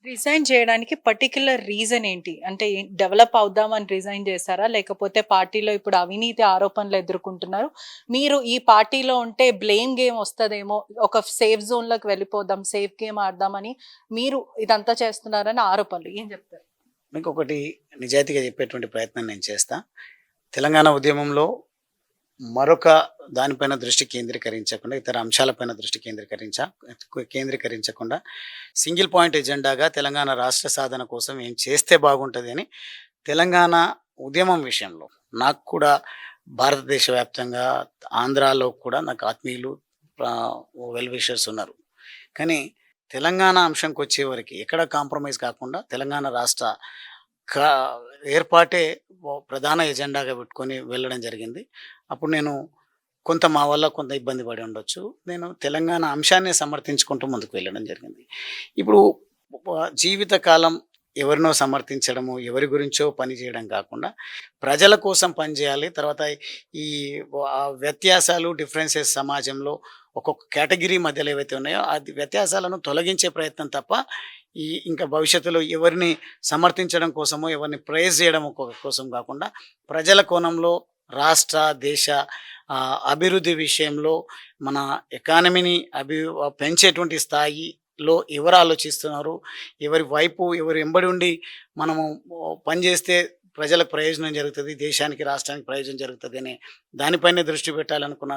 Resign చేయడానికి particular reason ఏంటి? అంటే డెవలప్ అవుదామని రిజైన్ చేసారా? లేకపోతే పార్టీలో ఇప్పుడు అవినీతి ఆరోపణలు ఎదుర్కొంటున్నారు. మీరు ఈ పార్టీలో ఉంటే బ్లేమ్ గేమ్ వస్తదేమో, ఒక సేఫ్ జోన్‌లోకి వెళ్ళిపోదాం, సేఫ్ గేమ్ ఆడదామని మీరు ఇదంతా చేస్తున్నారని ఆరోపణలు. ఏం చెప్తారు? మీకొకటి నిజాయితీగా చెప్పేటువంటి ప్రయత్నం నేను చేస్తా. తెలంగాణ ఉద్యమంలో మరొక దానిపైన దృష్టి కేంద్రీకరించకుండా, ఇతర అంశాలపైన దృష్టి కేంద్రీకరించకుండా సింగిల్ పాయింట్ ఎజెండాగా తెలంగాణ రాష్ట్ర సాధన కోసం ఏం చేస్తే బాగుంటది అని తెలంగాణ ఉద్యమం విషయంలో నాకు కూడా భారతదేశ వ్యాప్తంగా ఆంధ్రాలో కూడా నాకు ఆత్మీయులు వెల్ విషర్స్ ఉన్నారు. కానీ తెలంగాణ అంశంకొచ్చేవరకి ఎక్కడ కాంప్రమైజ్ కాకుండా తెలంగాణ రాష్ట్ర కా ఏర్పాటే ప్రధాన ఎజెండాగా పెట్టుకొని వెళ్ళడం జరిగింది. అప్పుడు నేను కొంత మా వల్ల కొంత ఇబ్బంది పడి ఉండొచ్చు. నేను తెలంగాణ అంశాన్నే సమర్థించుకుంటూ ముందుకు వెళ్ళడం జరిగింది. ఇప్పుడు జీవితకాలం ఎవరినో సమర్థించడము, ఎవరి గురించో పని చేయడం కాకుండా ప్రజల కోసం పనిచేయాలి. తర్వాత ఈ వ్యత్యాసాలు, డిఫరెన్సెస్ సమాజంలో ఒక్కొక్క కేటగిరీ మధ్యలో ఏవైతే ఉన్నాయో అది వ్యత్యాసాలను తొలగించే ప్రయత్నం తప్ప ఇంకా భవిష్యత్తులో ఎవరిని సమర్థించడం కోసమో, ఎవరిని ప్రైజ్ చేయడం కోసం కాకుండా ప్రజల కోణంలో రాష్ట్ర, దేశ అభివృద్ధి విషయంలో మన ఎకానమీని పెంచేటువంటి స్థాయిలో ఎవరు ఆలోచిస్తున్నారు, ఎవరి వైపు ఎవరు ఎంబడి ఉండి మనము పనిచేస్తే ప్రజలకు ప్రయోజనం జరుగుతుంది, దేశానికి రాష్ట్రానికి ప్రయోజనం జరుగుతుంది అనే దానిపైనే దృష్టి పెట్టాలనుకున్న